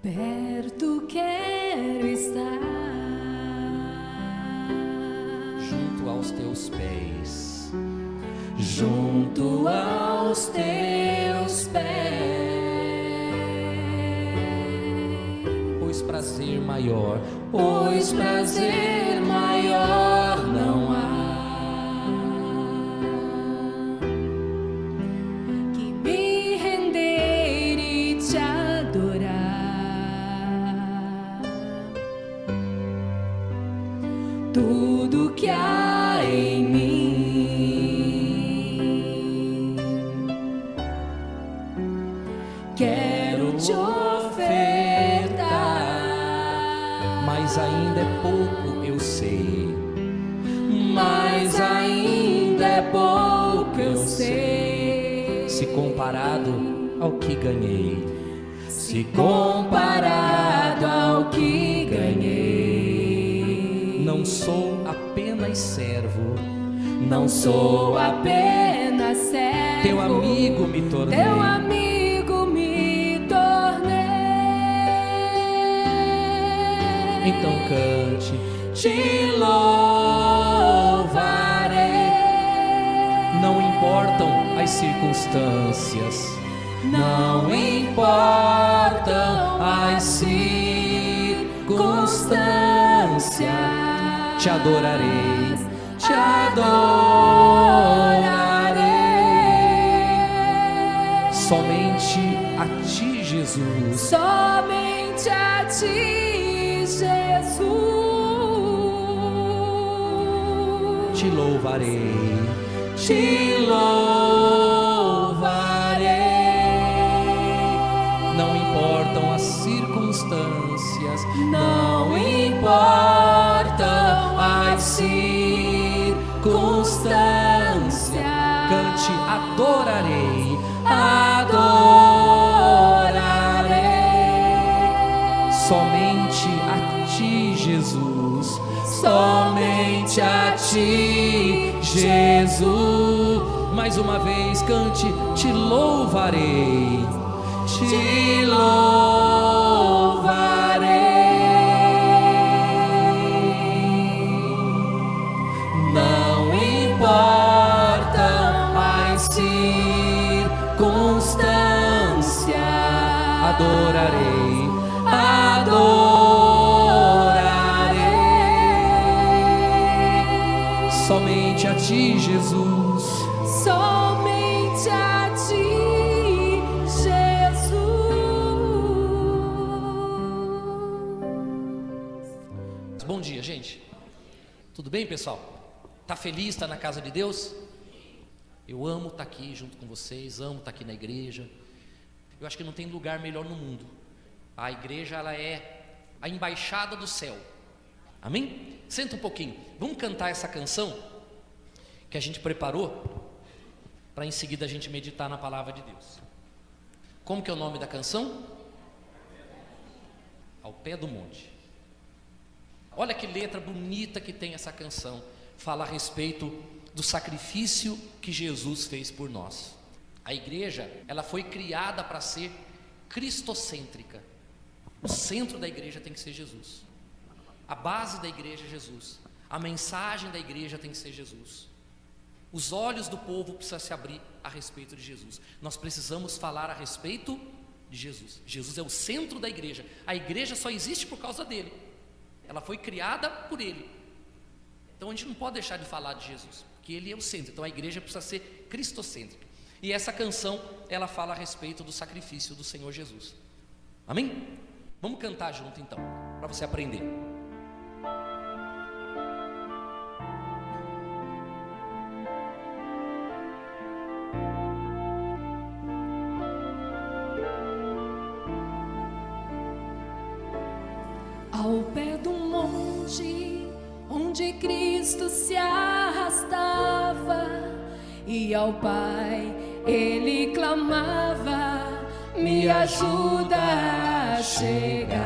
Perto quero estar, junto aos teus pés, junto aos teus pés, pois prazer maior não há que me render e te adorar. Tudo que há em mim quero te ofertar, mas ainda é pouco, eu sei. mas ainda é pouco, eu sei. Se comparado ao que ganhei, Se comparado ao que ganhei, não sou apenas servo, não sou apenas servo, teu amigo me tornei. teu amigo me tornei. Então cante, Te louvarei. não importam as circunstâncias, Não importam as circunstâncias, te adorarei, te adorarei. somente a ti, Jesus. Somente a ti, Jesus. Te louvarei, Te louvarei. não importam as circunstâncias, Não importam as circunstâncias. cante, adorarei, Adorarei. somente a ti, Jesus. Somente a ti, Jesus. Mais uma vez, cante, te louvarei, Te louvarei. Não importam as circunstâncias. adorarei, Adorarei. somente a ti, Jesus. Somente a ti, Jesus. Bom dia, gente. Tudo bem, pessoal? Tá feliz? Tá na casa de Deus? Eu amo estar aqui junto com vocês, amo estar aqui na igreja. Eu acho que não tem lugar melhor no mundo. A igreja, ela é a embaixada do céu. Amém? Senta um pouquinho. Vamos cantar essa canção que a gente preparou para em seguida a gente meditar na palavra de Deus. Como que é o nome da canção? Ao pé do monte. Olha que letra bonita que tem essa canção. Fala a respeito do sacrifício que Jesus fez por nós. A igreja, ela foi criada para ser cristocêntrica. O centro da igreja tem que ser Jesus. A base da igreja é Jesus. A mensagem da igreja tem que ser Jesus. Os olhos do povo precisam se abrir a respeito de Jesus. Nós precisamos falar a respeito de Jesus. Jesus é o centro da igreja. A igreja só existe por causa dele. Ela foi criada por ele. Então a gente não pode deixar de falar de Jesus, porque ele é o centro. Então a igreja precisa ser cristocêntrica. E essa canção, ela fala a respeito do sacrifício do Senhor Jesus. Amém? Vamos cantar junto então, para você aprender. Ao pé do monte onde Cristo se arrastava, e ao Pai ele clamava: me ajuda a chegar.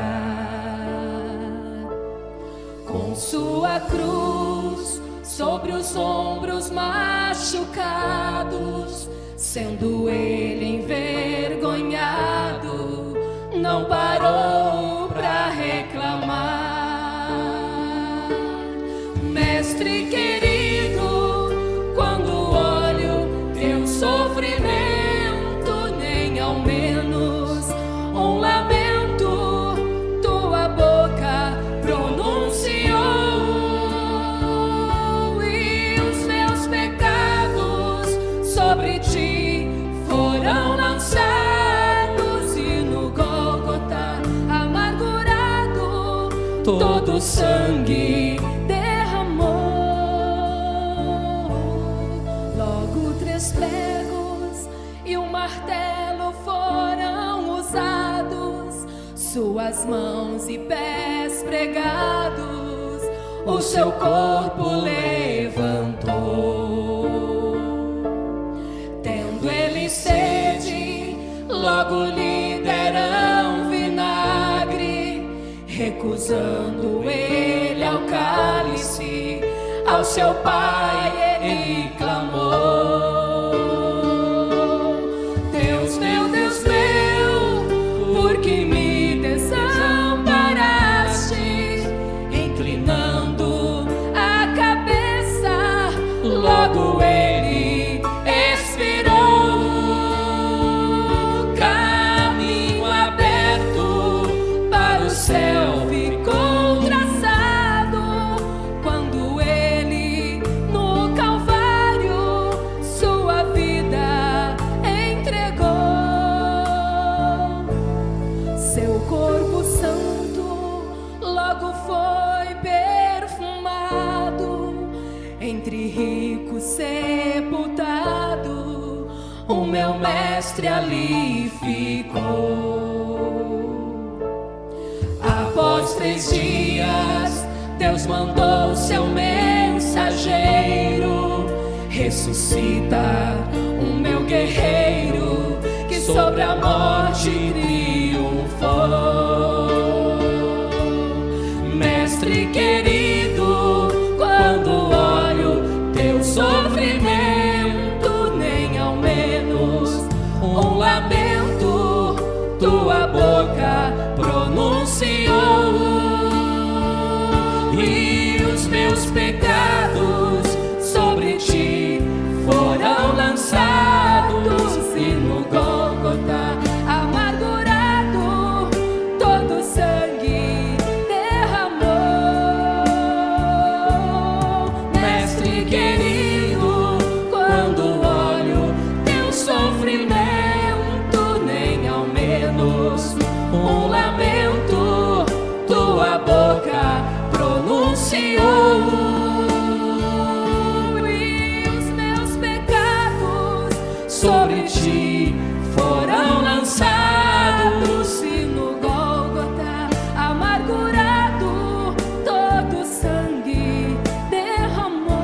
Com sua cruz sobre os ombros machucados, sendo ele envergonhado, não parou todo o sangue derramou. Logo 3 pregos e um martelo foram usados, suas mãos e pés pregados, o seu corpo levantou. Tendo ele sede, logo lhe deram vinagre, recusando ele ao cálice, ao seu pai ele clamou: Deus meu, Deus meu, por que me desamparaste? Inclinando a cabeça, logo ele expirou. Caminho aberto para o céu ficou traçado, quando ele no Calvário sua vida entregou. Seu corpo santo logo foi perfumado, entre ricos sepultado, o meu mestre ali ficou. Após 3 dias, Deus mandou seu mensageiro, ressuscita o meu guerreiro, que sobre a morte triunfou. Mestre querido, quando olho teu sofrimento, nem ao menos um lamento tua boca pronunciou. E os meus pecados sobre ti foram lançados, e no Gólgota amargurado todo sangue derramou. Mestre querido, quando olho teu sofrimento, nem ao menos um lamento tua boca pronunciou. E os meus pecados sobre ti foram lançados, e no Gólgota amargurado todo sangue derramou.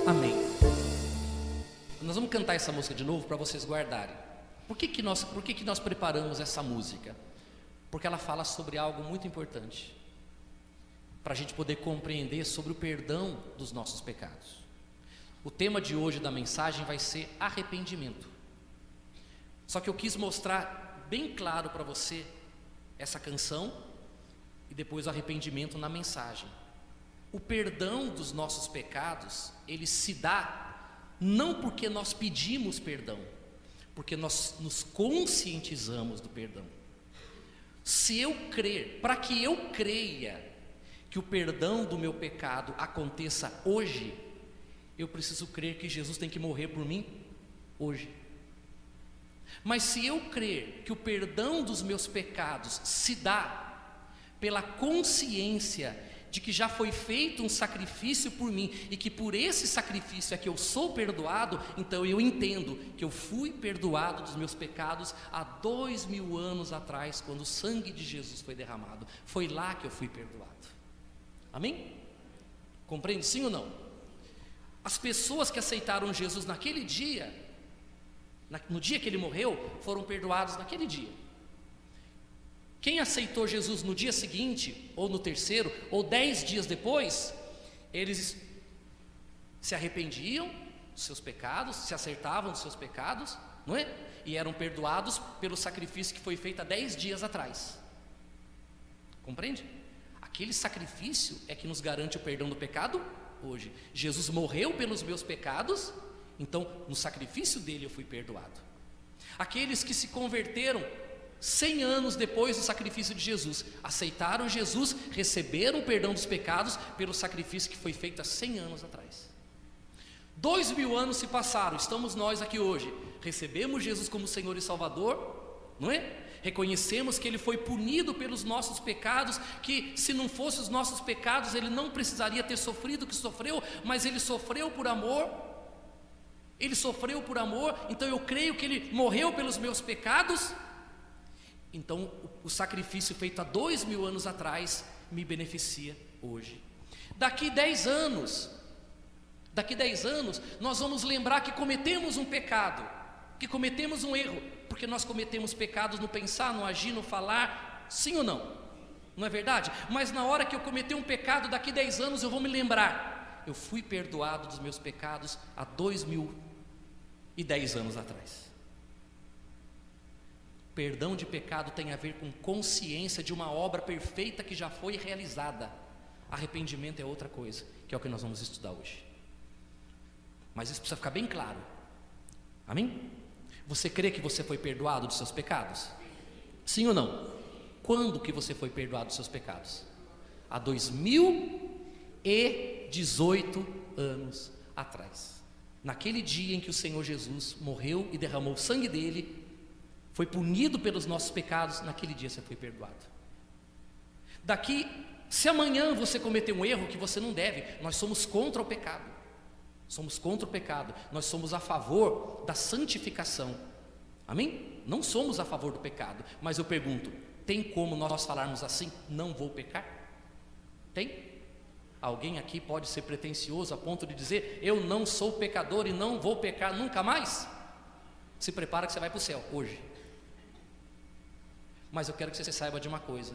Amém. Nós vamos cantar essa música de novo para vocês guardarem. Por que nós preparamos essa música? Porque ela fala sobre algo muito importante, para a gente poder compreender sobre o perdão dos nossos pecados. O tema de hoje da mensagem vai ser arrependimento. Só que eu quis mostrar bem claro para você essa canção e depois o arrependimento na mensagem. O perdão dos nossos pecados, ele se dá não porque nós pedimos perdão, porque nós nos conscientizamos do perdão. Se eu crer, para que eu creia que o perdão do meu pecado aconteça hoje, eu preciso crer que Jesus tem que morrer por mim hoje. Mas se eu crer que o perdão dos meus pecados se dá pela consciência de que já foi feito um sacrifício por mim, e que por esse sacrifício é que eu sou perdoado, então eu entendo que eu fui perdoado dos meus pecados há 2000 anos atrás, quando o sangue de Jesus foi derramado. Foi lá que eu fui perdoado. Amém? Compreende sim ou não? As pessoas que aceitaram Jesus naquele dia, no dia que ele morreu, foram perdoados naquele dia. Quem aceitou Jesus no dia seguinte, ou no terceiro, ou 10 dias depois, eles se arrependiam dos seus pecados, se acertavam dos seus pecados, não é? E eram perdoados pelo sacrifício que foi feito há 10 dias atrás. Compreende? Aquele sacrifício é que nos garante o perdão do pecado hoje. Jesus morreu pelos meus pecados, então no sacrifício dele eu fui perdoado. Aqueles que se converteram 100 anos depois do sacrifício de Jesus, aceitaram Jesus, receberam o perdão dos pecados pelo sacrifício que foi feito há 100 anos atrás. 2000 anos se passaram, estamos nós aqui hoje, recebemos Jesus como Senhor e Salvador, não é? Reconhecemos que Ele foi punido pelos nossos pecados, que se não fossem os nossos pecados Ele não precisaria ter sofrido o que sofreu, mas Ele sofreu por amor. Ele sofreu por amor, então eu creio que Ele morreu pelos meus pecados. Então o sacrifício feito há 2000 anos atrás me beneficia hoje. Daqui 10 anos nós vamos lembrar que cometemos um pecado, que cometemos um erro, porque nós cometemos pecados no pensar, no agir, no falar, sim ou não? Não é verdade? Mas na hora que eu cometer um pecado, daqui 10 anos eu vou me lembrar, eu fui perdoado dos meus pecados há 2010 anos atrás. Perdão de pecado tem a ver com consciência de uma obra perfeita que já foi realizada. Arrependimento é outra coisa, que é o que nós vamos estudar hoje. Mas isso precisa ficar bem claro. Amém? Você crê que você foi perdoado dos seus pecados? Sim ou não? Quando que você foi perdoado dos seus pecados? Há 2018 anos atrás. Naquele dia em que o Senhor Jesus morreu e derramou o sangue dele, foi punido pelos nossos pecados, naquele dia você foi perdoado. Se amanhã você cometer um erro que você não deve, nós somos contra o pecado. Somos contra o pecado, nós somos a favor da santificação. Amém? Não somos a favor do pecado, mas eu pergunto, tem como nós falarmos assim, não vou pecar? Tem? Alguém aqui pode ser pretensioso a ponto de dizer, eu não sou pecador e não vou pecar nunca mais? Se prepara que você vai para o céu hoje. Mas eu quero que você saiba de uma coisa,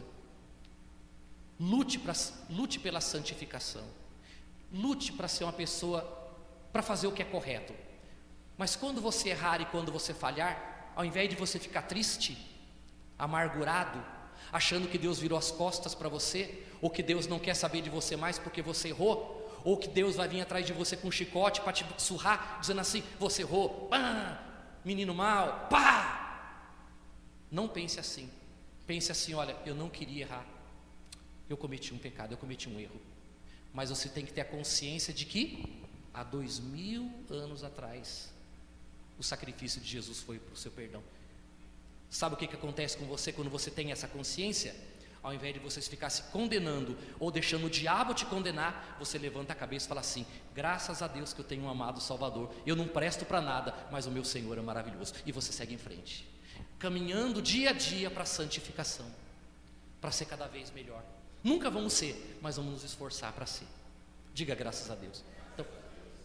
lute pela santificação, lute para ser uma pessoa, para fazer o que é correto. Mas quando você errar e quando você falhar, ao invés de você ficar triste, amargurado, achando que Deus virou as costas para você, ou que Deus não quer saber de você mais porque você errou, ou que Deus vai vir atrás de você com um chicote para te surrar, dizendo assim, você errou, pá, menino mau, pá. Não pense assim. Pense assim, olha, eu não queria errar, eu cometi um pecado, eu cometi um erro, mas você tem que ter a consciência de que há 2000 anos atrás o sacrifício de Jesus foi para o seu perdão. Sabe o que acontece com você quando você tem essa consciência? Ao invés de você ficar se condenando ou deixando o diabo te condenar, você levanta a cabeça e fala assim, graças a Deus que eu tenho um amado Salvador, eu não presto para nada, mas o meu Senhor é maravilhoso, e você segue em frente, caminhando dia a dia para a santificação, para ser cada vez melhor. Nunca vamos ser, mas vamos nos esforçar para ser. Diga graças a Deus. Então,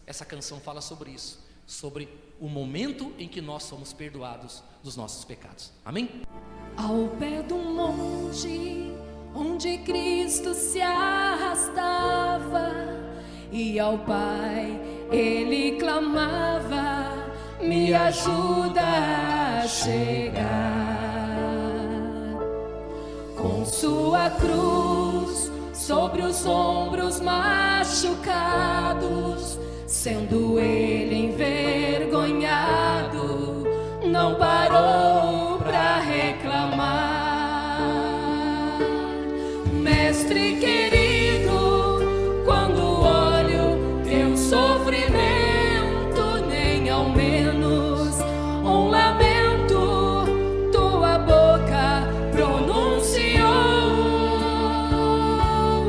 essa canção fala sobre isso, sobre o momento em que nós somos perdoados dos nossos pecados. Amém? Ao pé do monte onde Cristo se arrastava, e ao Pai ele clamava, me ajuda a chegar. Com sua cruz sobre os ombros machucados, sendo ele envergonhado, não parou para reclamar. Mestre querido, quando olho teu sofrimento, nem ao menos um lamento tua boca pronunciou,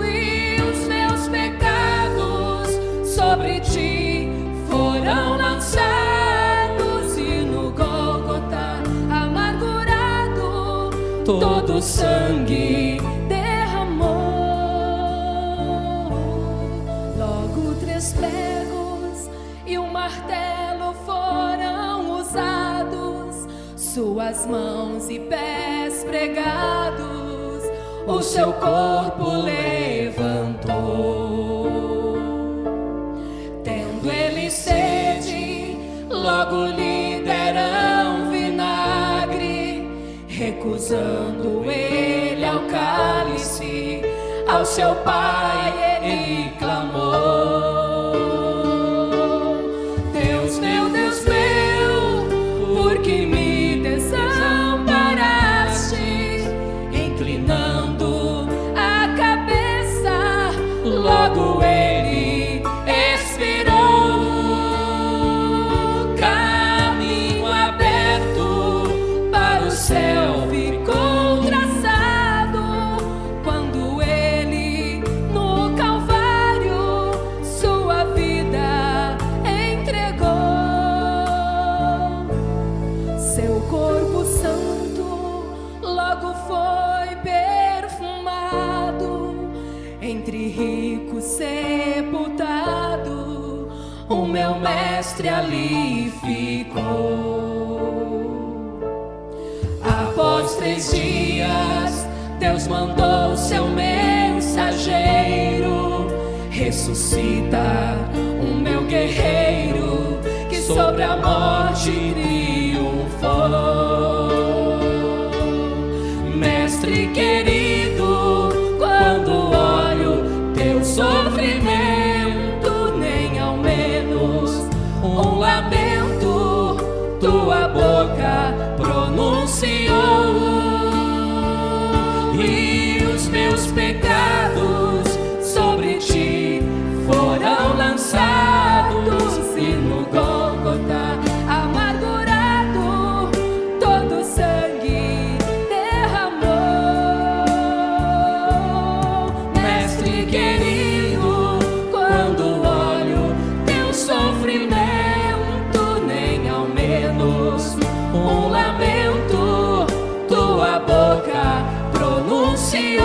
e os meus pecados sobre ti foram lançados, e no Gólgota amargurado todo o sangue derramou. Logo 3 pregos e um martelo foram usados, suas mãos e pés pregados, o seu corpo levantou. Tendo ele sede, logo lhe deram vinagre, recusando ele ao cálice, ao seu Pai ele clamou. Deus meu, por que me desamparaste? Inclinando a cabeça, logo ele expirou. Caminho aberto para o céu céu ficou traçado quando ele no Calvário sua vida entregou. Seu corpo santo logo foi perfumado, entre ricos sepultado, o meu mestre ali ficou. Após 3 dias, Deus mandou seu mensageiro, ressuscita o meu guerreiro, que sobre a morte triunfou. Mestre querido, quando olho teu sofrimento, nem ao menos um lamento tua boca pronunciou. E os meus pecados sobre ti foram lançados, e no Gólgota amargurado todo sangue derramou. Mestre querido, quando olho teu sofrimento, nem ao menos um lamento tua boca pronunciou.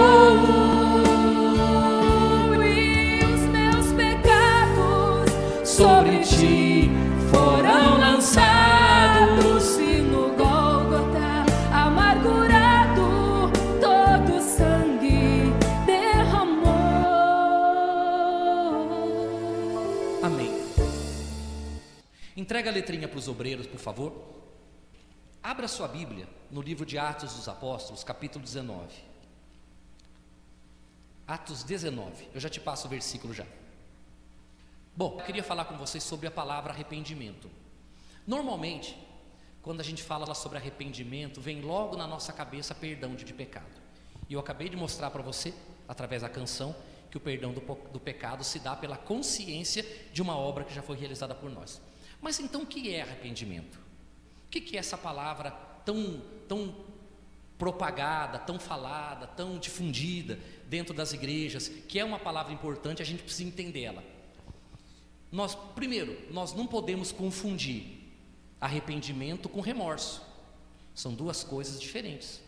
E os meus pecados sobre ti foram lançados, e no Gólgota amargurado todo sangue derramou. Amém. Entrega a letrinha para os obreiros, por favor. Abra sua Bíblia no livro de Atos dos Apóstolos, capítulo 19. Atos 19, eu já te passo o versículo já. Bom, eu queria falar com vocês sobre a palavra arrependimento. Normalmente, quando a gente fala sobre arrependimento, vem logo na nossa cabeça perdão de pecado. E eu acabei de mostrar para você, através da canção, que o perdão do pecado se dá pela consciência de uma obra que já foi realizada por nós. Mas então o que é arrependimento? O que é essa palavra tão propagada, tão falada, tão difundida dentro das igrejas, que é uma palavra importante, a gente precisa entender ela. Primeiro, nós não podemos confundir arrependimento com remorso. São duas coisas diferentes.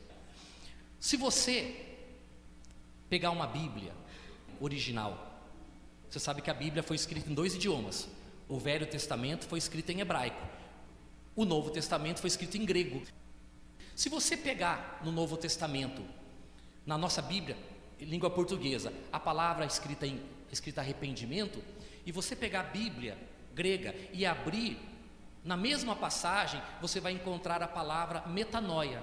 Se você pegar uma Bíblia original, você sabe que a Bíblia foi escrita em 2 idiomas. O Velho Testamento foi escrito em hebraico, o Novo Testamento foi escrito em grego. Se você pegar no Novo Testamento, na nossa Bíblia, em língua portuguesa, a palavra escrita arrependimento, e você pegar a Bíblia grega e abrir, na mesma passagem, você vai encontrar a palavra metanoia.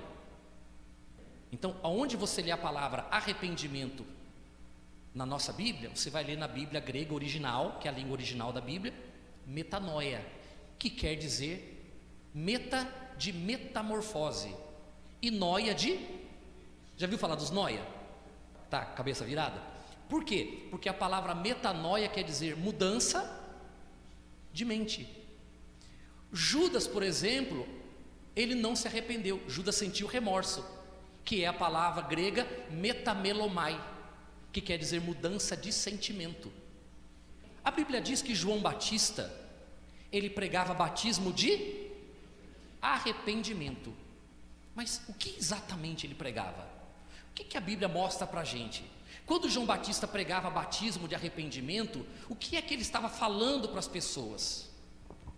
Então, aonde você lê a palavra arrependimento na nossa Bíblia, você vai ler na Bíblia grega original, que é a língua original da Bíblia, metanoia, que quer dizer meta de metamorfose e noia de... Já viu falar dos noia? Tá, cabeça virada? Por quê? Porque a palavra metanoia quer dizer mudança de mente. Judas, por exemplo, ele não se arrependeu. Judas sentiu remorso, que é a palavra grega metamelomai, que quer dizer mudança de sentimento. A Bíblia diz que João Batista, ele pregava batismo de arrependimento. Mas o que exatamente ele pregava? O que a Bíblia mostra para a gente? Quando João Batista pregava batismo de arrependimento, o que é que ele estava falando para as pessoas?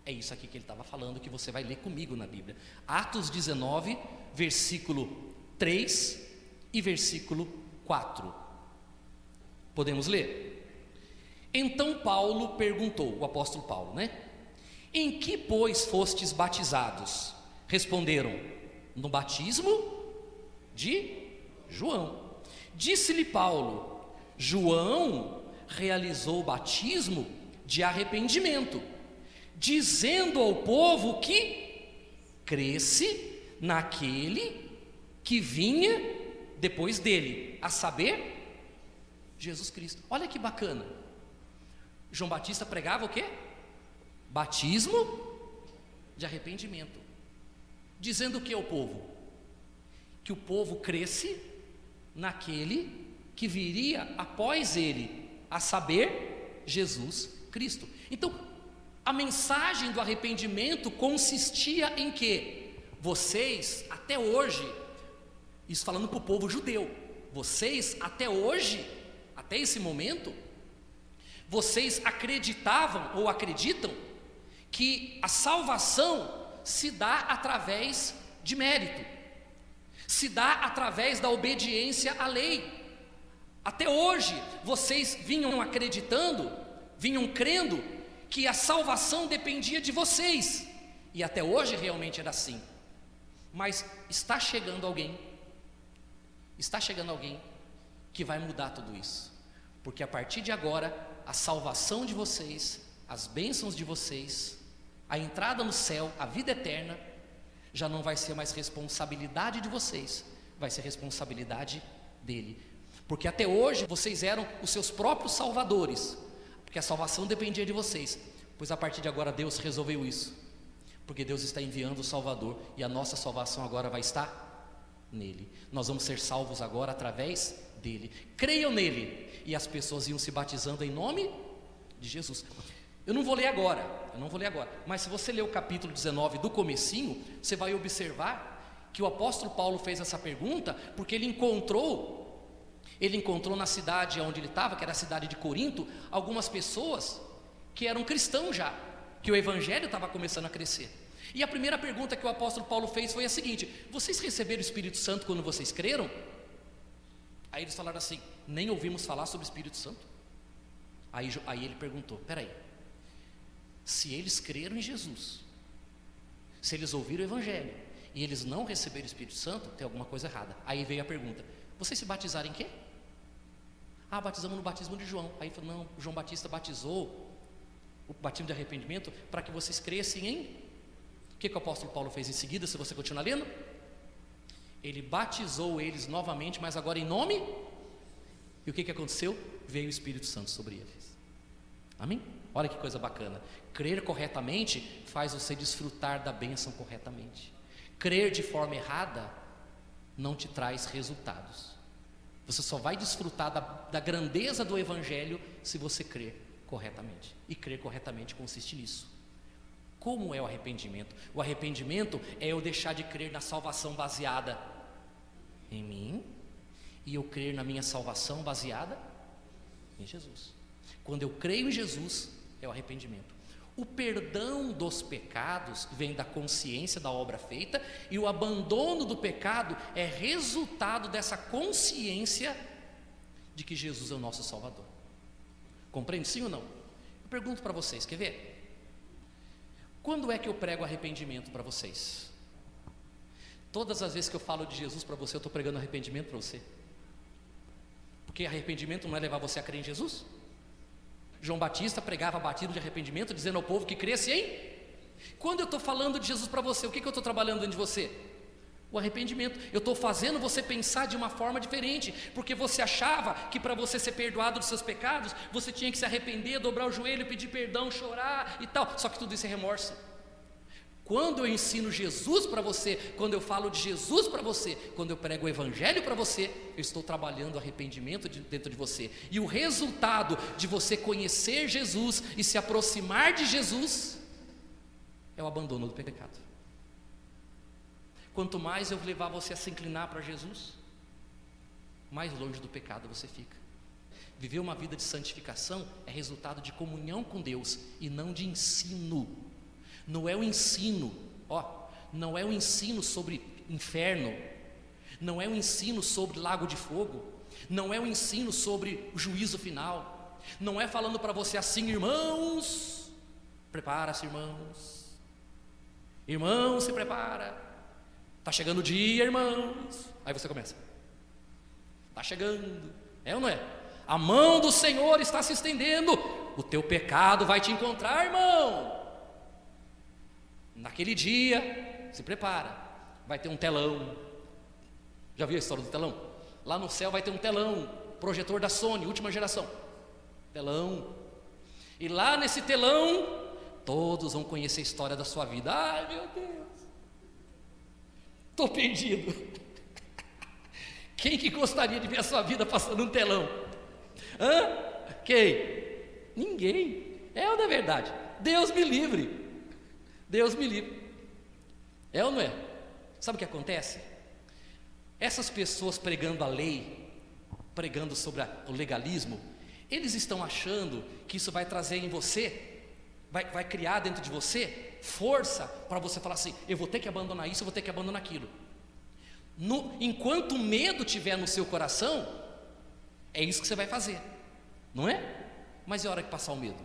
É isso aqui que ele estava falando, que você vai ler comigo na Bíblia. Atos 19, versículo 3 e versículo 4. Podemos ler? Então Paulo perguntou, o apóstolo Paulo, né? Em que, pois, fostes batizados? Responderam, no batismo de João. Disse-lhe Paulo, João realizou o batismo de arrependimento, dizendo ao povo que cresce naquele que vinha depois dele, a saber, Jesus Cristo. Olha que bacana. João Batista pregava o quê? Batismo de arrependimento. Dizendo o que ao povo? que o povo cresce naquele que viria após ele, a saber, Jesus Cristo. Então, a mensagem do arrependimento consistia em que vocês, até hoje, isso falando para o povo judeu, vocês até hoje, até esse momento, vocês acreditavam ou acreditam que a salvação se dá através de mérito, se dá através da obediência à lei. Até hoje vocês vinham acreditando, vinham crendo que a salvação dependia de vocês, e até hoje realmente era assim. Mas está chegando alguém que vai mudar tudo isso, porque a partir de agora a salvação de vocês, as bênçãos de vocês, a entrada no céu, a vida eterna, já não vai ser mais responsabilidade de vocês, vai ser responsabilidade dele. Porque até hoje vocês eram os seus próprios salvadores, porque a salvação dependia de vocês, pois a partir de agora Deus resolveu isso, porque Deus está enviando o Salvador, e a nossa salvação agora vai estar nele. Nós vamos ser salvos agora através dele. Creiam nele. E as pessoas iam se batizando em nome de Jesus. Eu não vou ler agora, mas se você ler o capítulo 19 do comecinho, você vai observar que o apóstolo Paulo fez essa pergunta porque ele encontrou na cidade onde ele estava, que era a cidade de Corinto, algumas pessoas que eram cristãos já, que o evangelho estava começando a crescer. E a primeira pergunta que o apóstolo Paulo fez foi a seguinte: vocês receberam o Espírito Santo quando vocês creram? Aí eles falaram assim: nem ouvimos falar sobre o Espírito Santo. Aí ele perguntou: peraí, se eles creram em Jesus, se eles ouviram o evangelho e eles não receberam o Espírito Santo, tem alguma coisa errada. Aí veio a pergunta: vocês se batizaram em quê? Ah, batizamos no batismo de João. Aí falou: não, João Batista batizou o batismo de arrependimento para que vocês crescem em... O que o apóstolo Paulo fez em seguida, se você continuar lendo? Ele batizou eles novamente, mas agora em nome. E o que aconteceu? Veio o Espírito Santo sobre eles. Amém? Olha que coisa bacana. Crer corretamente faz você desfrutar da bênção corretamente. Crer de forma errada não te traz resultados. Você só vai desfrutar da grandeza do Evangelho se você crer corretamente. E crer corretamente consiste nisso. Como é o arrependimento? O arrependimento é eu deixar de crer na salvação baseada em mim e eu crer na minha salvação baseada em Jesus. Quando eu creio em Jesus, é o arrependimento. O perdão dos pecados vem da consciência da obra feita, e o abandono do pecado é resultado dessa consciência de que Jesus é o nosso Salvador. Compreende, sim ou não? Eu pergunto para vocês, quer ver? Quando é que eu prego arrependimento para vocês? Todas as vezes que eu falo de Jesus para você, eu estou pregando arrependimento para você. Porque arrependimento não é levar você a crer em Jesus? João Batista pregava batismo de arrependimento, dizendo ao povo que cresce em... Quando eu estou falando de Jesus para você, o que eu estou trabalhando dentro de você? O arrependimento. Eu estou fazendo você pensar de uma forma diferente, porque você achava que para você ser perdoado dos seus pecados, você tinha que se arrepender, dobrar o joelho, pedir perdão, chorar e tal. Só que tudo isso é remorso. Quando eu ensino Jesus para você, quando eu falo de Jesus para você, quando eu prego o Evangelho para você, eu estou trabalhando arrependimento dentro de você. E o resultado de você conhecer Jesus e se aproximar de Jesus é o abandono do pecado. Quanto mais eu levar você a se inclinar para Jesus, mais longe do pecado você fica. Viver uma vida de santificação é resultado de comunhão com Deus e não de ensino. Não é o ensino, não é o ensino sobre inferno, não é o ensino sobre lago de fogo, não é o ensino sobre o juízo final, não é falando para você assim: irmãos, prepara-se, irmãos, se prepara. Está chegando o dia, irmãos. Aí você começa: está chegando, é ou não é? A mão do Senhor está se estendendo, o teu pecado vai te encontrar, irmão. Naquele dia, se prepara, vai ter um telão. Já viu a história do telão? Lá no céu vai ter um telão, projetor da Sony, última geração. Telão. E lá nesse telão, todos vão conhecer a história da sua vida. Ai, meu Deus, estou perdido. Quem que gostaria de ver a sua vida passando um telão? Hã? Quem? Ninguém. É ou não é verdade? Deus me livre. Deus me livre. É ou não é? Sabe o que acontece? Essas pessoas pregando a lei, pregando sobre o legalismo, eles estão achando que isso vai trazer em você, vai criar dentro de você força para você falar assim: eu vou ter que abandonar isso, eu vou ter que abandonar aquilo. Enquanto o medo estiver no seu coração, é isso que você vai fazer, não é? Mas e a hora que passar o medo?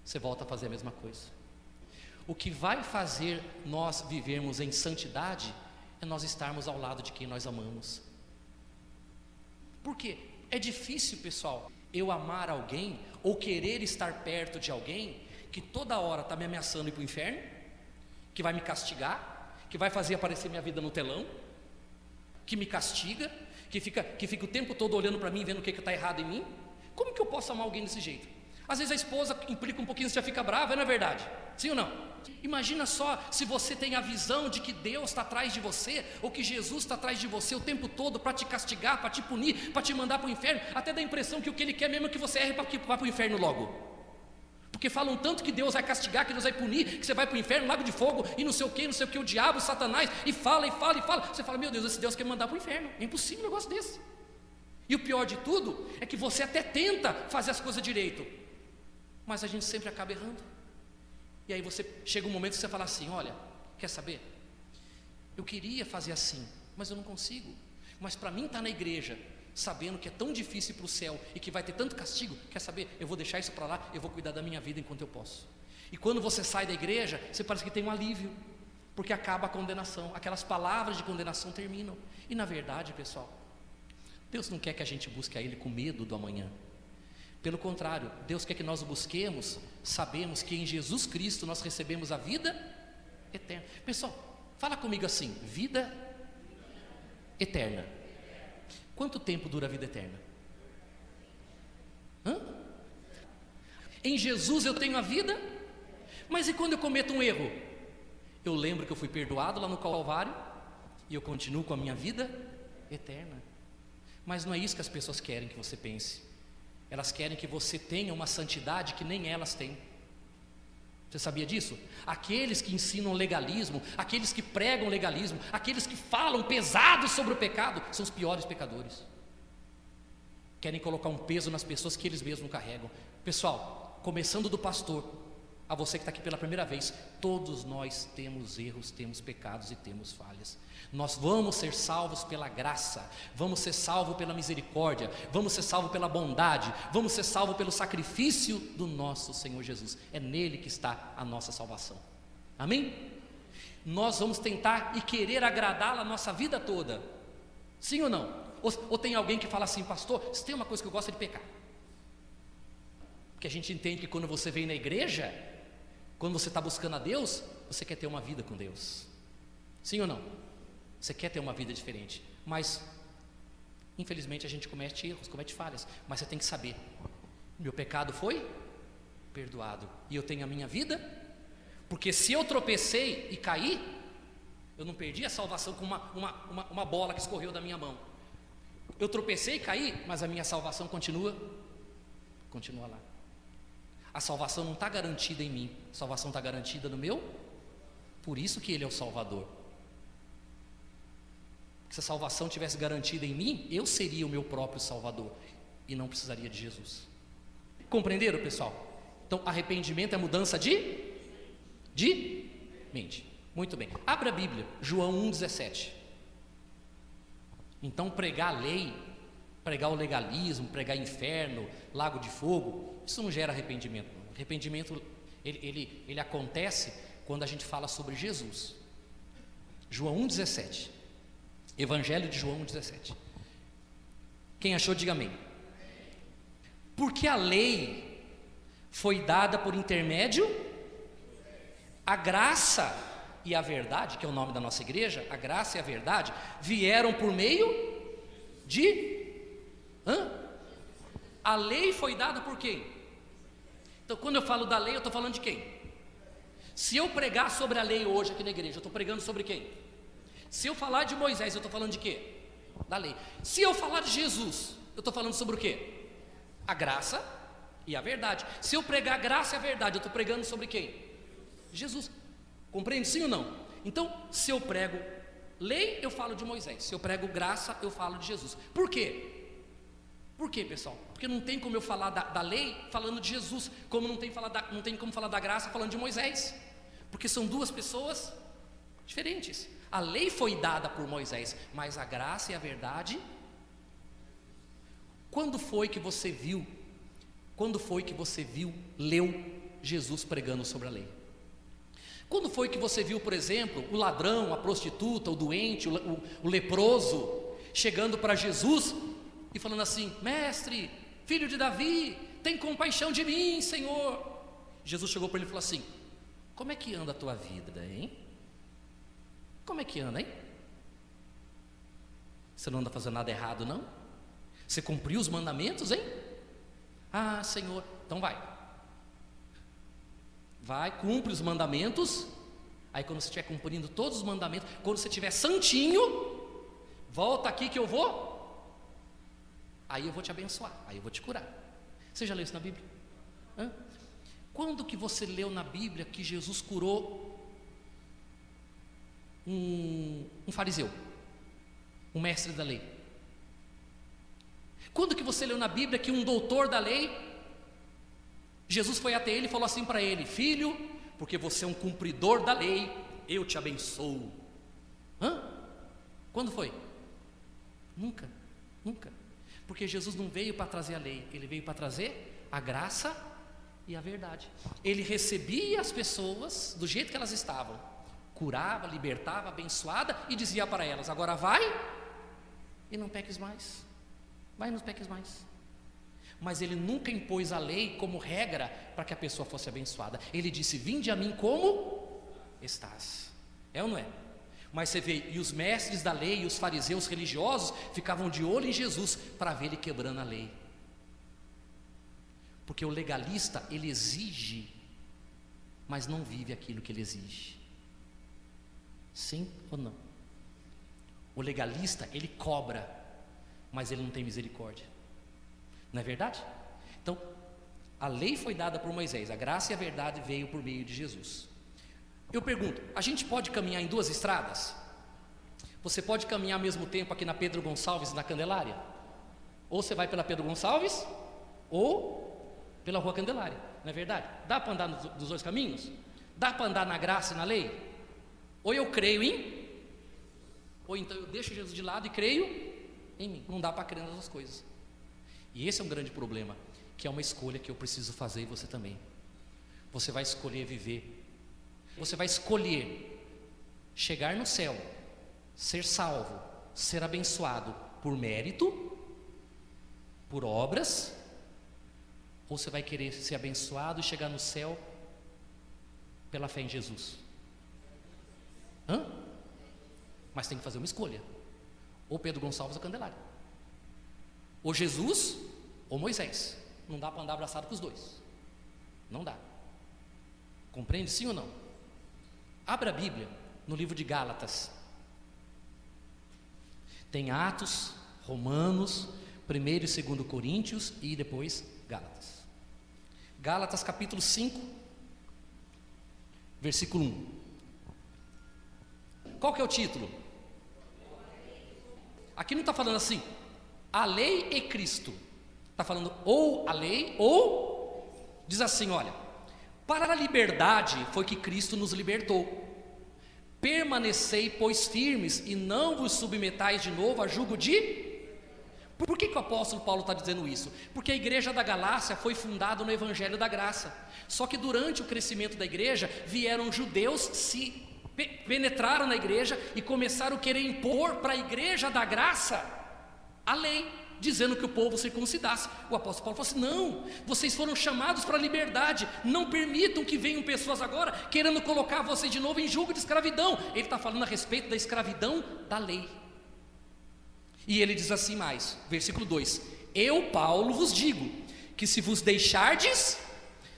Você volta a fazer a mesma coisa. O que vai fazer nós vivermos em santidade é nós estarmos ao lado de quem nós amamos. Por quê? É difícil, pessoal, eu amar alguém ou querer estar perto de alguém que toda hora está me ameaçando ir para o inferno, que vai me castigar, que vai fazer aparecer minha vida no telão, que me castiga, que fica o tempo todo olhando para mim, vendo o que está errado em mim. Como que eu posso amar alguém desse jeito? Às vezes a esposa implica um pouquinho, você já fica brava, não é verdade? Sim ou não? Imagina só se você tem a visão de que Deus está atrás de você, ou que Jesus está atrás de você o tempo todo para te castigar, para te punir, para te mandar para o inferno. Até dá a impressão que o que Ele quer mesmo é que você erre para vá para o inferno logo. Porque falam tanto que Deus vai castigar, que Deus vai punir, que você vai para o inferno, lago de fogo, e não sei o que, o diabo, Satanás, e fala. Você fala: meu Deus, esse Deus quer me mandar para o inferno. É impossível um negócio desse. E o pior de tudo é que você até tenta fazer as coisas direito, mas a gente sempre acaba errando. E aí chega um momento que você fala assim: olha, quer saber? Eu queria fazer assim, mas eu não consigo. Mas para mim estar na igreja, sabendo que é tão difícil para o céu e que vai ter tanto castigo, quer saber? Eu vou deixar isso para lá, eu vou cuidar da minha vida enquanto eu posso. E quando você sai da igreja, você parece que tem um alívio, porque acaba a condenação, aquelas palavras de condenação terminam. E na verdade, pessoal, Deus não quer que a gente busque a Ele com medo do amanhã. Pelo contrário, Deus quer que nós o busquemos, sabemos que em Jesus Cristo nós recebemos a vida eterna. Pessoal, fala comigo assim: vida eterna. Quanto tempo dura a vida eterna? Em Jesus eu tenho a vida, mas e quando eu cometo um erro? Eu lembro que eu fui perdoado lá no Calvário e eu continuo com a minha vida eterna. Mas não é isso que as pessoas querem que você pense. Elas querem que você tenha uma santidade que nem elas têm. Você sabia disso? Aqueles que ensinam legalismo, aqueles que pregam legalismo, aqueles que falam pesado sobre o pecado, são os piores pecadores. Querem colocar um peso nas pessoas que eles mesmos carregam. Pessoal, começando do pastor a você que está aqui pela primeira vez, todos nós temos erros, temos pecados e temos falhas. Nós vamos ser salvos pela graça, vamos ser salvos pela misericórdia, vamos ser salvos pela bondade, vamos ser salvos pelo sacrifício do nosso Senhor Jesus. É nele que está a nossa salvação. Amém? Nós vamos tentar e querer agradá-lo a nossa vida toda. Sim ou não? Ou tem alguém que fala assim: pastor, se tem uma coisa que eu gosto é de pecar. Porque a gente entende que quando você vem na igreja, quando você está buscando a Deus, você quer ter uma vida com Deus. Sim ou não? Você quer ter uma vida diferente. Mas, infelizmente, a gente comete erros, comete falhas. Mas você tem que saber: meu pecado foi perdoado e eu tenho a minha vida. Porque se eu tropecei e caí, eu não perdi a salvação com uma bola que escorreu da minha mão. Eu tropecei e caí, mas a minha salvação continua lá. A salvação não está garantida em mim, a salvação está garantida no meu. Por isso que Ele é o Salvador. Se a salvação tivesse garantida em mim, eu seria o meu próprio Salvador e não precisaria de Jesus. Compreenderam, pessoal? Então, arrependimento é mudança de mente. Muito bem. Abra a Bíblia, João 1,17. Então, pregar a lei, pregar o legalismo, pregar inferno, lago de fogo, isso não gera arrependimento. Arrependimento, ele acontece quando a gente fala sobre Jesus. João 1,17. Evangelho de João 1,17. Quem achou, diga amém. Porque a lei foi dada por intermédio, a graça e a verdade, que é o nome da nossa igreja, a graça e a verdade, vieram por meio de... A lei foi dada por quem? Então, quando eu falo da lei, eu estou falando de quem? Se eu pregar sobre a lei hoje aqui na igreja, eu estou pregando sobre quem? Se eu falar de Moisés, eu estou falando de quê? da lei. Se eu falar de Jesus, eu estou falando sobre o quê? A graça e a verdade. Se eu pregar a graça e a verdade, eu estou pregando sobre quem? Jesus. Compreende sim ou não? Então, se eu prego lei, eu falo de Moisés. Se eu prego graça, eu falo de Jesus. Por quê? Por quê, pessoal? Porque não tem como eu falar da lei falando de Jesus, como não tem como falar da graça falando de Moisés, porque são duas pessoas diferentes. A lei foi dada por Moisés, mas a graça e a verdade. Quando foi que você viu, leu Jesus pregando sobre a lei? Quando foi que você viu, por exemplo, o ladrão, a prostituta, o doente, o leproso, chegando para Jesus e falando assim: mestre, filho de Davi, tem compaixão de mim, Senhor. Jesus chegou para ele e falou assim: como é que anda a tua vida, hein? Como é que anda, hein? Você não anda fazendo nada errado, não? Você cumpriu os mandamentos, hein? Ah, Senhor, então vai, cumpre os mandamentos. Aí quando você estiver cumprindo todos os mandamentos, quando você estiver santinho, volta aqui que eu vou. Aí eu vou te abençoar, aí eu vou te curar. Você já leu isso na Bíblia? Quando que você leu na Bíblia que Jesus curou um fariseu, um mestre da lei? Quando que você leu na Bíblia que um doutor da lei, Jesus foi até ele e falou assim para ele: filho, porque você é um cumpridor da lei, eu te abençoo? Quando foi? Nunca. Porque Jesus não veio para trazer a lei, ele veio para trazer a graça e a verdade. Ele recebia as pessoas do jeito que elas estavam, curava, libertava, abençoada, e dizia para elas: agora vai e não peques mais. Vai e não peques mais. Mas ele nunca impôs a lei como regra para que a pessoa fosse abençoada. Ele disse: vinde a mim como estás. É ou não é? Mas você vê, e os mestres da lei e os fariseus religiosos ficavam de olho em Jesus para ver ele quebrando a lei. Porque o legalista, ele exige, mas não vive aquilo que ele exige. Sim ou não? O legalista, ele cobra, mas ele não tem misericórdia. Não é verdade? Então, a lei foi dada por Moisés, a graça e a verdade veio por meio de Jesus. Eu pergunto, a gente pode caminhar em duas estradas? Você pode caminhar ao mesmo tempo aqui na Pedro Gonçalves e na Candelária? Ou você vai pela Pedro Gonçalves, ou pela Rua Candelária, não é verdade? Dá para andar nos dois caminhos? Dá para andar na graça e na lei? Ou eu creio em, ou então eu deixo Jesus de lado e creio em mim. Não dá para crer nas duas coisas. E esse é um grande problema, que é uma escolha que eu preciso fazer e você também. Você vai escolher viver. Você vai escolher chegar no céu, ser salvo, ser abençoado por mérito, por obras, ou você vai querer ser abençoado e chegar no céu pela fé em Jesus? Mas tem que fazer uma escolha: ou Pedro Gonçalves ou Candelária, ou Jesus ou Moisés. Não dá para andar abraçado com os dois. Não dá. Compreende sim ou não? Abra a Bíblia no livro de Gálatas. Tem Atos, Romanos, 1º e 2º Coríntios e depois Gálatas. Gálatas capítulo 5, versículo 1. Qual que é o título? Aqui não está falando assim, a lei e Cristo. Está falando ou a lei, ou diz assim, olha: para a liberdade foi que Cristo nos libertou. Permanecei, pois, firmes, e não vos submetais de novo a jugo de... Por que o apóstolo Paulo está dizendo isso? Porque a igreja da Galácia foi fundada no Evangelho da Graça. Só que durante o crescimento da igreja, vieram judeus, se penetraram na igreja e começaram a querer impor para a igreja da graça a lei, dizendo que o povo circuncidasse. O apóstolo Paulo falou assim: não, vocês foram chamados para a liberdade, não permitam que venham pessoas agora querendo colocar vocês de novo em jugo de escravidão. Ele está falando a respeito da escravidão da lei. E ele diz assim mais, versículo 2: eu, Paulo, vos digo, que se vos deixardes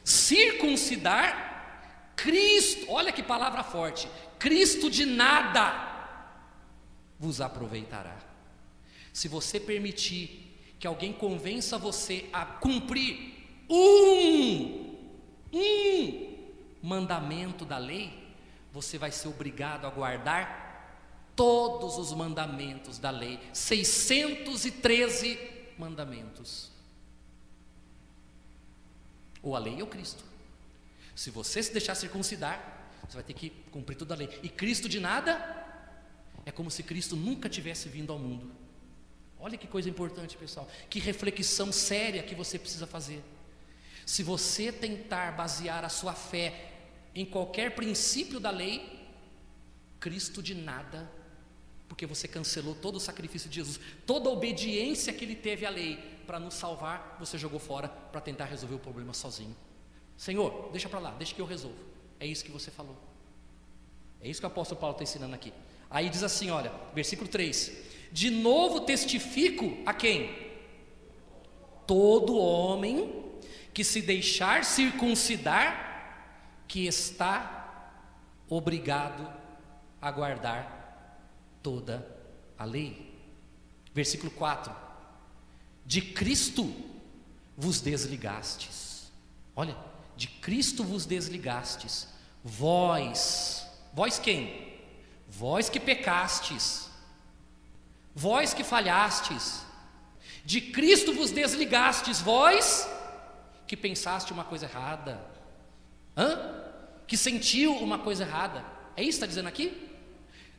circuncidar, Cristo, olha que palavra forte, Cristo de nada vos aproveitará. Se você permitir que alguém convença você a cumprir um mandamento da lei, você vai ser obrigado a guardar todos os mandamentos da lei, 613 mandamentos. Ou a lei ou Cristo. Se você se deixar circuncidar, você vai ter que cumprir toda a lei. E Cristo de nada, é como se Cristo nunca tivesse vindo ao mundo. Olha que coisa importante, pessoal. Que reflexão séria que você precisa fazer. Se você tentar basear a sua fé em qualquer princípio da lei, Cristo de nada, porque você cancelou todo o sacrifício de Jesus, toda a obediência que Ele teve à lei para nos salvar, você jogou fora para tentar resolver o problema sozinho. Senhor, deixa para lá, deixa que eu resolvo. É isso que você falou. É isso que o apóstolo Paulo está ensinando aqui. Aí diz assim, olha, versículo 3: de novo testifico a quem? Todo homem que se deixar circuncidar, que está obrigado a guardar toda a lei. Versículo 4: de Cristo vos desligastes. Olha, de Cristo vos desligastes. Vós quem? Vós que pecastes, vós que falhastes. De Cristo vos desligastes, vós que pensaste uma coisa errada, que sentiu uma coisa errada. É isso que está dizendo aqui?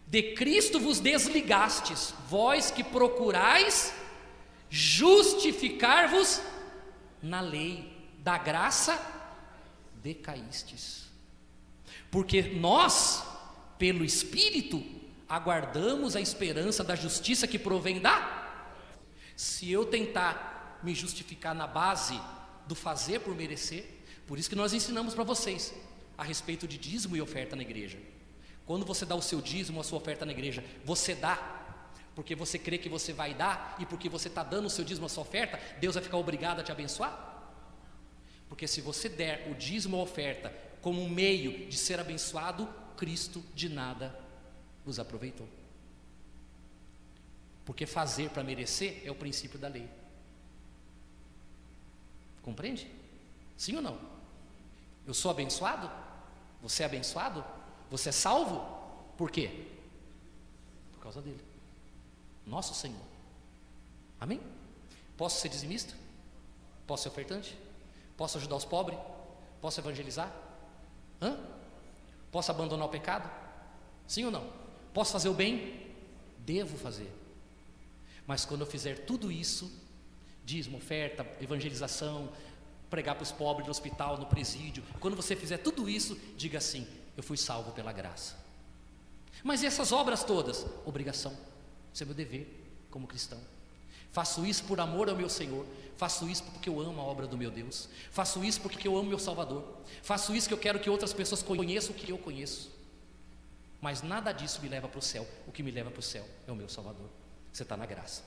De Cristo vos desligastes, vós que procurais justificar-vos na lei, da graça decaístes. Porque nós, pelo Espírito, aguardamos a esperança da justiça que provém da. Se eu tentar me justificar na base do fazer por merecer, por isso que nós ensinamos para vocês a respeito de dízimo e oferta na igreja. Quando você dá o seu dízimo, a sua oferta na igreja, você dá porque você crê que você vai dar, e porque você está dando o seu dízimo, a sua oferta, Deus vai ficar obrigado a te abençoar? Porque se você der o dízimo ou a oferta como um meio de ser abençoado, Cristo de nada vos aproveitou. Porque fazer para merecer é o princípio da lei. Compreende? Sim ou não? Eu sou abençoado? Você é abençoado? Você é salvo? Por quê? Por causa dele, nosso Senhor. Amém? Posso ser dizimista? Posso ser ofertante? Posso ajudar os pobres? Posso evangelizar? Posso abandonar o pecado? Sim ou não? Posso fazer o bem? Devo fazer. Mas quando eu fizer tudo isso, dízimo, oferta, evangelização, pregar para os pobres no hospital, no presídio, quando você fizer tudo isso, diga assim: eu fui salvo pela graça. Mas e essas obras todas? Obrigação. Isso é meu dever como cristão. Faço isso por amor ao meu Senhor. Faço isso porque eu amo a obra do meu Deus. Faço isso porque eu amo meu Salvador. Faço isso que eu quero que outras pessoas conheçam o que eu conheço. Mas nada disso me leva para o céu. O que me leva para o céu é o meu Salvador. Você está na graça.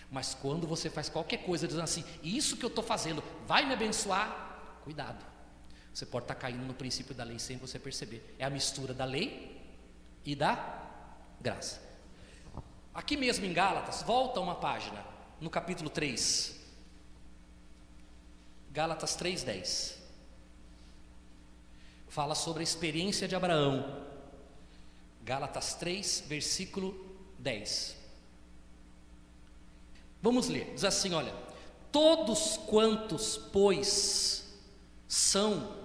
Mas quando você faz qualquer coisa dizendo assim: isso que eu estou fazendo vai me abençoar, cuidado. Você pode estar caindo no princípio da lei sem você perceber. É a mistura da lei e da graça. Aqui mesmo em Gálatas, volta uma página, no capítulo 3. Gálatas 3:10. Fala sobre a experiência de Abraão. Gálatas 3, versículo 10. Vamos ler, diz assim, olha: todos quantos, pois, são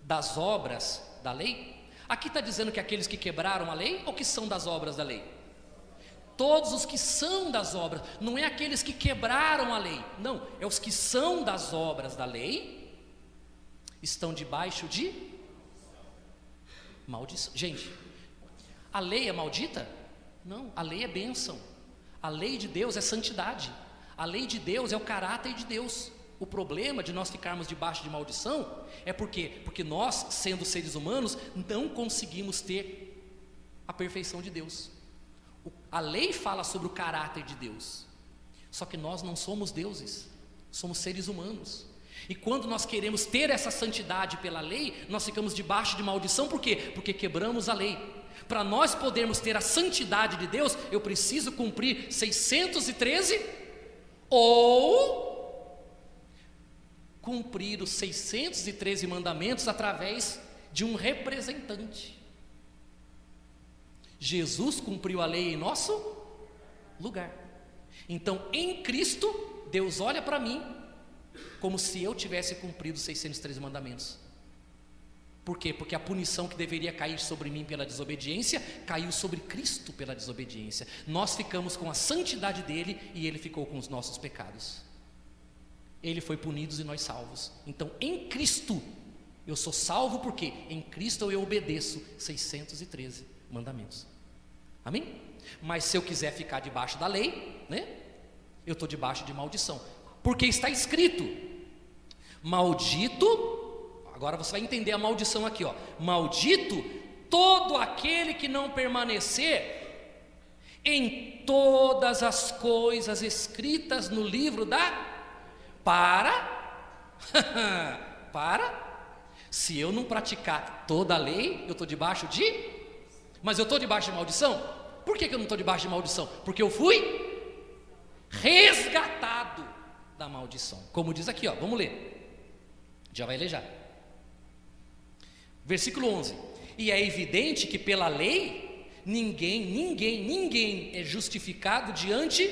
das obras da lei. Aqui está dizendo que aqueles que quebraram a lei, ou que são das obras da lei? Todos os que são das obras, não é aqueles que quebraram a lei, não, é os que são das obras da lei, estão debaixo de maldição. Gente, a lei é maldita? Não, a lei é bênção. A lei de Deus é santidade. A lei de Deus é o caráter de Deus. O problema de nós ficarmos debaixo de maldição é porque nós, sendo seres humanos, não conseguimos ter a perfeição de Deus. A lei fala sobre o caráter de Deus, só que nós não somos deuses, somos seres humanos. E quando nós queremos ter essa santidade pela lei, nós ficamos debaixo de maldição. Por quê? Porque quebramos a lei. Para nós podermos ter a santidade de Deus, eu preciso cumprir 613 ou cumprir os 613 mandamentos através de um representante. Jesus cumpriu a lei em nosso lugar. Então, em Cristo, Deus olha para mim como se eu tivesse cumprido os 613 mandamentos. Por quê? Porque a punição que deveria cair sobre mim pela desobediência, caiu sobre Cristo pela desobediência. Nós ficamos com a santidade dele e ele ficou com os nossos pecados. Ele foi punido e nós salvos. Então, em Cristo, eu sou salvo porque em Cristo eu obedeço 613 mandamentos. Amém? Mas se eu quiser ficar debaixo da lei, né? Eu estou debaixo de maldição. Porque está escrito: maldito. Agora você vai entender a maldição aqui, ó. Maldito todo aquele que não permanecer em todas as coisas escritas no livro da se eu não praticar toda a lei, eu estou debaixo de. Mas eu estou debaixo de maldição? Por que eu não estou debaixo de maldição? Porque eu fui resgatado da maldição. Como diz aqui, ó, vamos ler. Já vai ler já. Versículo 11: e é evidente que pela lei ninguém é justificado diante,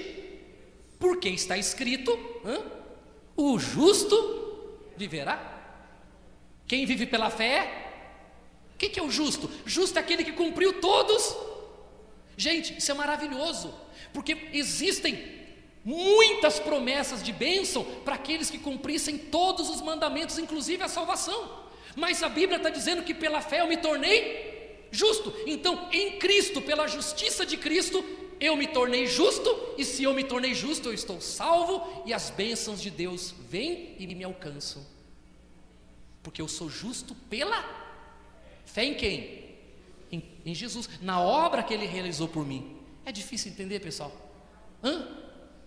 porque está escrito, o justo viverá. Quem vive pela fé, quem que é o justo? Justo é aquele que cumpriu todos. Gente, isso é maravilhoso, porque existem muitas promessas de bênção para aqueles que cumprissem todos os mandamentos, inclusive a salvação. Mas a Bíblia está dizendo que pela fé eu me tornei justo. Então, em Cristo, pela justiça de Cristo, eu me tornei justo. E se eu me tornei justo, eu estou salvo. E as bênçãos de Deus vêm e me alcançam. Porque eu sou justo pela fé em quem? Em Jesus, na obra que Ele realizou por mim. É difícil entender, pessoal?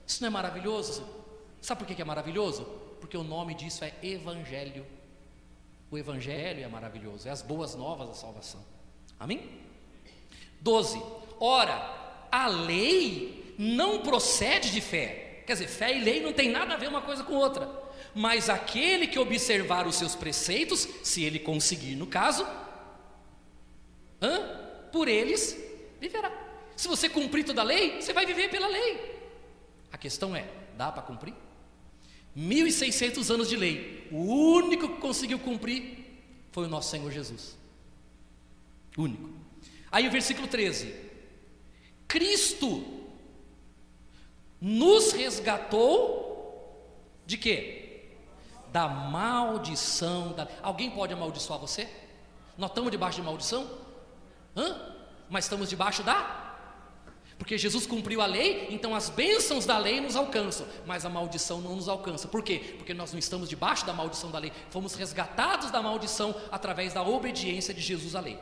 Isso não é maravilhoso? Sabe por que é maravilhoso? Porque o nome disso é Evangelho. O Evangelho é maravilhoso, é as boas novas da salvação. Amém? 12. Ora, a lei não procede de fé. Quer dizer, fé e lei não tem nada a ver uma coisa com outra. Mas aquele que observar os seus preceitos, se ele conseguir no caso, por eles viverá. Se você cumprir toda a lei, você vai viver pela lei. A questão é, dá para cumprir? 1.600 anos de lei, o único que conseguiu cumprir foi o nosso Senhor Jesus. Único. Aí o versículo 13: Cristo nos resgatou de quê? Da maldição Alguém pode amaldiçoar você? Nós estamos debaixo de maldição? Mas estamos debaixo porque Jesus cumpriu a lei, então as bênçãos da lei nos alcançam, mas a maldição não nos alcança. Por quê? Porque nós não estamos debaixo da maldição da lei, fomos resgatados da maldição através da obediência de Jesus à lei.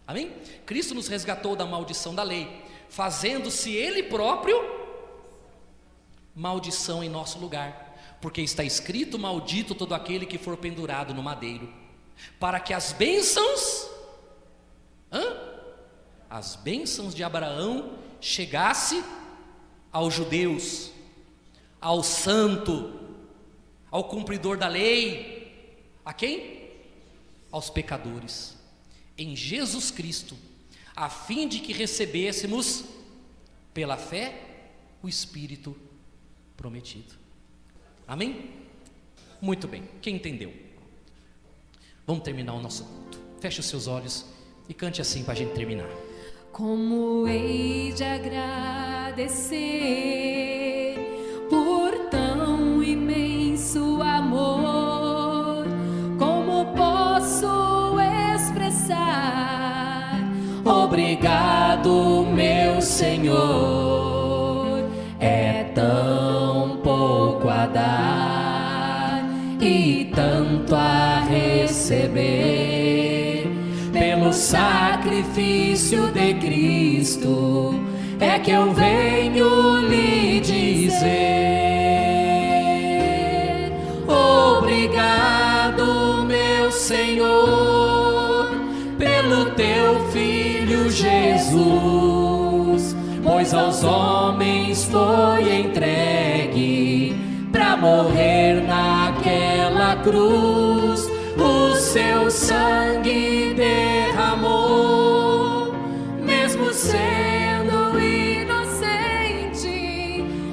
Amém? Cristo nos resgatou da maldição da lei, fazendo-se Ele próprio maldição em nosso lugar, porque está escrito: maldito todo aquele que for pendurado no madeiro, para que as bênçãos de Abraão chegasse aos judeus, ao santo, ao cumpridor da lei. A quem? Aos pecadores, em Jesus Cristo, a fim de que recebêssemos pela fé o Espírito prometido. Amém? Muito bem, quem entendeu? Vamos terminar o nosso culto. Feche os seus olhos e cante assim para a gente terminar. Como hei de agradecer por tão imenso amor? Como posso expressar? Obrigado, meu Senhor. É tão pouco a dar e tanto a receber. Pelo sacrifício de Cristo é que eu venho lhe dizer: obrigado, meu Senhor, pelo teu Filho Jesus, pois aos homens foi entregue para morrer naquela cruz. O seu sangue derramou, mesmo sendo inocente,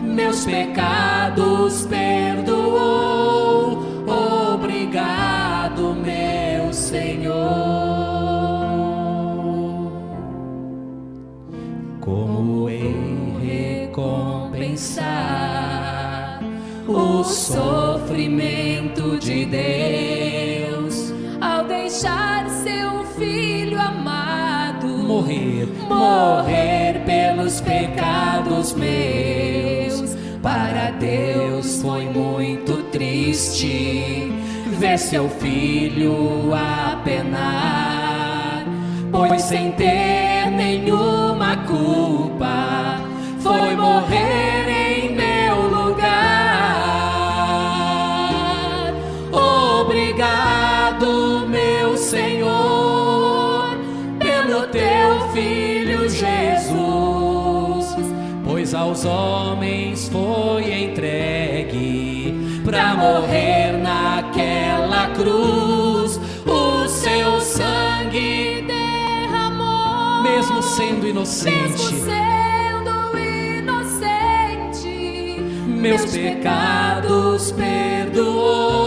meus pecados perdoou. Obrigado, meu Senhor. Como em recompensar o sofrimento de Deus, ao deixar seu filho amado morrer pelos pecados meus. Para Deus foi muito triste ver seu filho a penar, pois sem ter nenhuma culpa foi morrer em meu lugar. Obrigado, meu Senhor, pelo teu filho Jesus, pois aos homens foi entregue para morrer naquela cruz. O seu sangue derramou, mesmo sendo inocente, meus pecados perdoou.